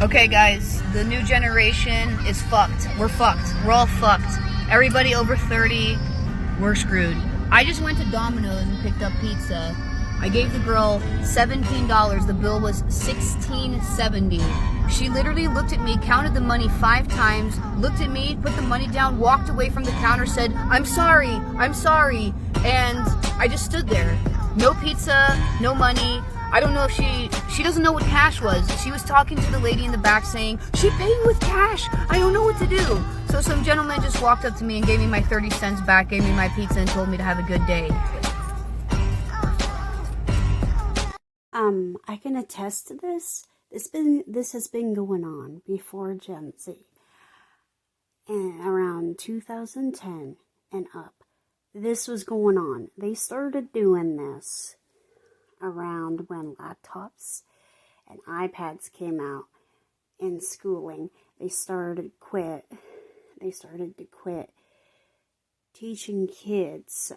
Okay, guys, the new generation is fucked. We're fucked. We're all fucked. Everybody over 30, we're screwed. I just went to Domino's and picked up pizza. I gave the girl $17. The bill was $16.70. She literally looked at me, counted the money 5 times, looked at me, put the money down, walked away from the counter, said, I'm sorry, and I just stood there. No pizza, no money. I don't know if she doesn't know what cash was. She was talking to the lady in the back saying, she paid with cash. I don't know what to do. So some gentleman just walked up to me and gave me my 30 cents back, gave me my pizza, and told me to have a good day. I can attest to this. This has been going on before Gen Z. And around 2010 and up. This was going on. They started doing this around when laptops and iPads came out in schooling. They started to quit teaching kids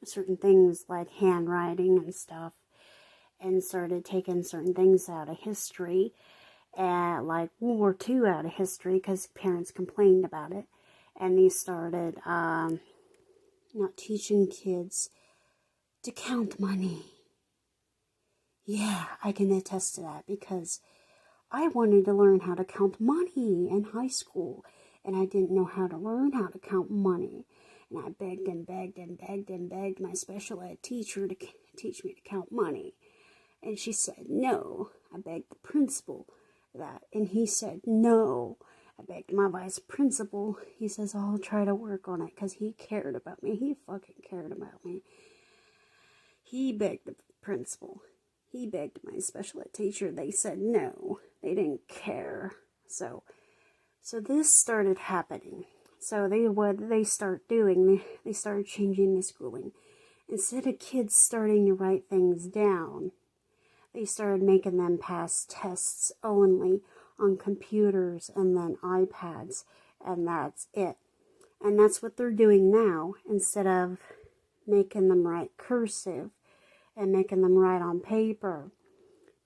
certain things like handwriting and stuff, and started taking certain things out of history, like World War II out of history, because parents complained about it. And they started not teaching kids to count money. Yeah, I can attest to that, because I wanted to learn how to count money in high school, and I didn't know how to learn how to count money. And I begged and begged and begged and begged my special ed teacher to teach me to count money. And she said no. I begged the principal that, and he said no. I begged my vice principal. He says, I'll try to work on it, because he cared about me. He fucking cared about me. He begged the principal. He begged my special ed teacher. They said no. They didn't care. So this started happening. So what did they start doing? They started changing the schooling. Instead of kids starting to write things down, they started making them pass tests only on computers and then iPads, and that's it. And that's what they're doing now, instead of making them write cursive and making them write on paper.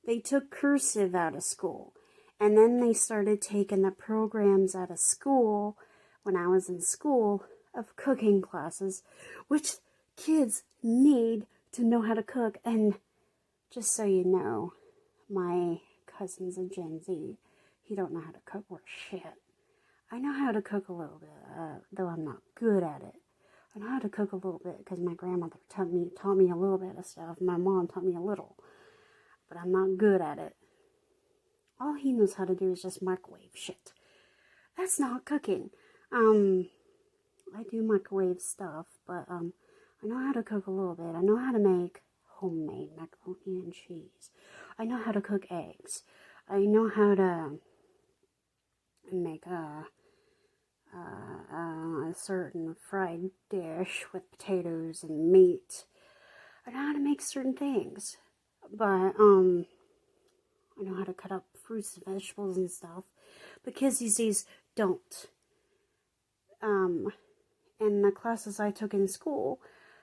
They took cursive out of school, and then they started taking the programs out of school, when I was in school, of cooking classes, which kids need to know how to cook. And just so you know, my cousin's a Gen Z. He don't know how to cook worth shit. I know how to cook a little bit, though I'm not good at it. I know how to cook a little bit because my grandmother taught me a little bit of stuff. My mom taught me a little, but I'm not good at it. All he knows how to do is just microwave shit. That's not cooking. I do microwave stuff, but I know how to cook a little bit. I know how to make homemade macaroni and cheese. I know how to cook eggs. I know how to make a certain fried dish with potatoes and meat. I know how to make certain things, but I know how to cut up fruits and vegetables and stuff. But kids these days don't. In the classes I took in school,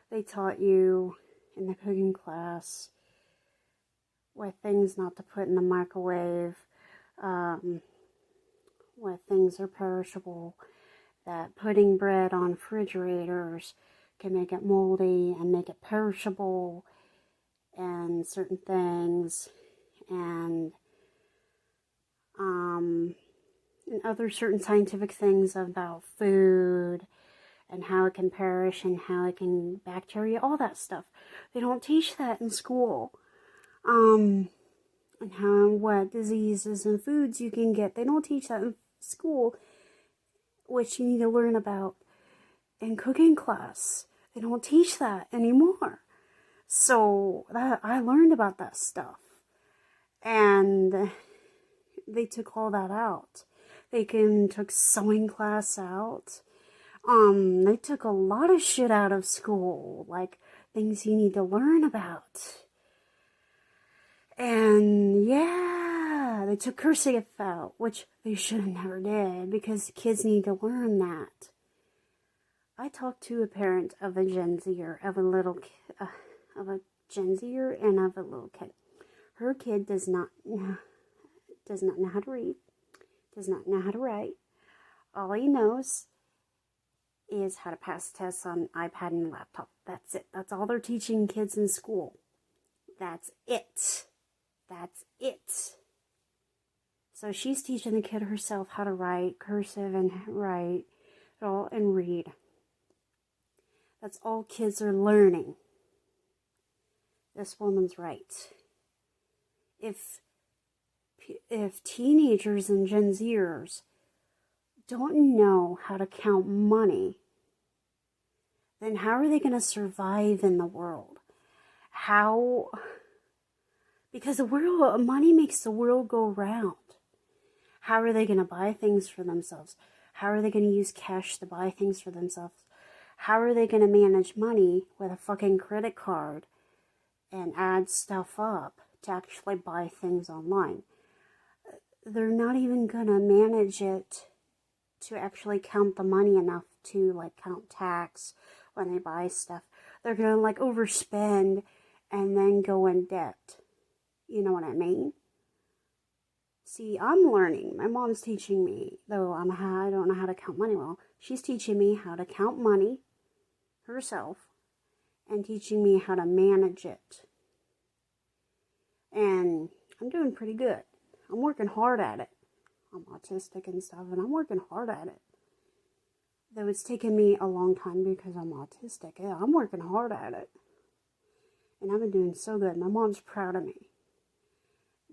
they taught you in the cooking class what things not to put in the microwave, what things are perishable, that putting bread on refrigerators can make it moldy and make it perishable, and certain things, and other certain scientific things about food, and how it can perish, and how it can bacteria, all that stuff. They don't teach that in school. And what diseases and foods you can get. They don't teach that in school, which you need to learn about in cooking class. They don't teach that anymore. So I learned about that stuff. And they took all that out. They took sewing class out. They took a lot of shit out of school, like things you need to learn about. And yeah, they took cursive out, which they should have never did, because kids need to learn that. I talked to a parent of a Gen Zer, of a Gen Zer and of a little kid. Her kid does not does not know how to read, does not know how to write. All he knows is how to pass tests on iPad and laptop. That's it. That's all they're teaching kids in school. That's it. That's it. So she's teaching the kid herself how to write cursive and write and read. That's all kids are learning. This woman's right. If teenagers and Gen Zers don't know how to count money, then how are they going to survive in the world? How? Because money makes the world go round. How are they going to buy things for themselves? How are they going to use cash to buy things for themselves? How are they going to manage money with a fucking credit card and add stuff up to actually buy things online? They're not even going to manage it to actually count the money enough to like count tax when they buy stuff. They're going to like overspend and then go in debt. You know what I mean? See, I'm learning. My mom's teaching me, though I don't know how to count money well. She's teaching me how to count money herself and teaching me how to manage it. And I'm doing pretty good. I'm working hard at it. I'm autistic and stuff, and I'm working hard at it. Though it's taken me a long time because I'm autistic. Yeah, I'm working hard at it. And I've been doing so good. My mom's proud of me.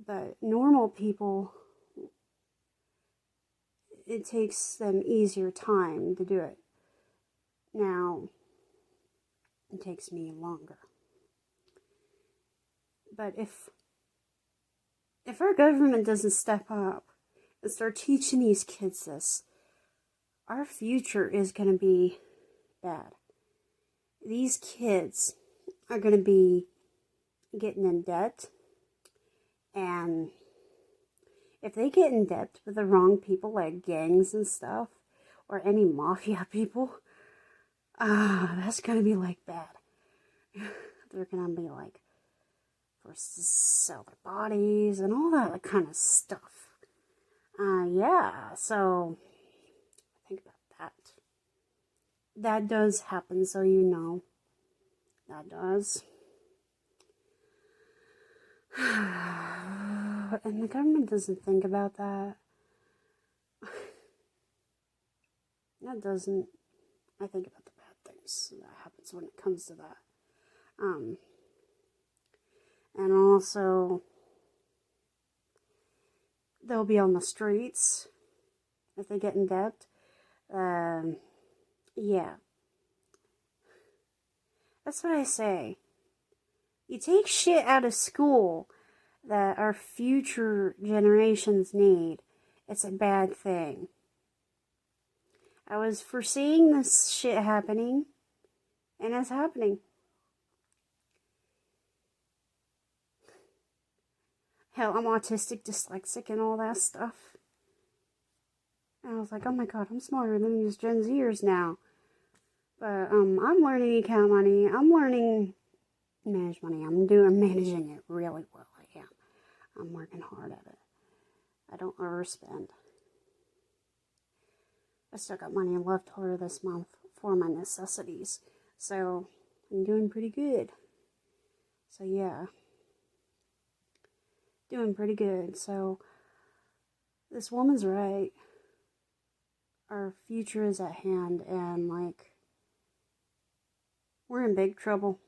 But normal people, it takes them easier time to do it. Now, it takes me longer. But if our government doesn't step up and start teaching these kids this, our future is going to be bad. These kids are going to be getting in debt. And if they get in debt with the wrong people, like gangs and stuff, or any mafia people, that's going to be like bad. They're going to be like forced to sell their bodies and all that kind of stuff. Yeah, so think about that. That does happen, so you know. That does. And the government doesn't think about that. That doesn't. I think about the bad things that happens when it comes to that. And also, they'll be on the streets if they get in debt. Yeah. That's what I say. You take shit out of school that our future generations need, it's a bad thing. I was foreseeing this shit happening, and it's happening. Hell, I'm autistic, dyslexic, and all that stuff. And I was like, oh my god, I'm smarter than these Gen Zers now. But I'm learning to count money. I'm learning to manage money. I'm managing it really well. I am. I'm working hard at it. I don't overspend. I still got money left over this month for my necessities. So, I'm doing pretty good. So, yeah. Doing pretty good. So, this woman's right. Our future is at hand, and, like, we're in big trouble.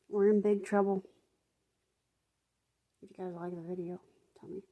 We're in big trouble. If you guys like the video, tell me.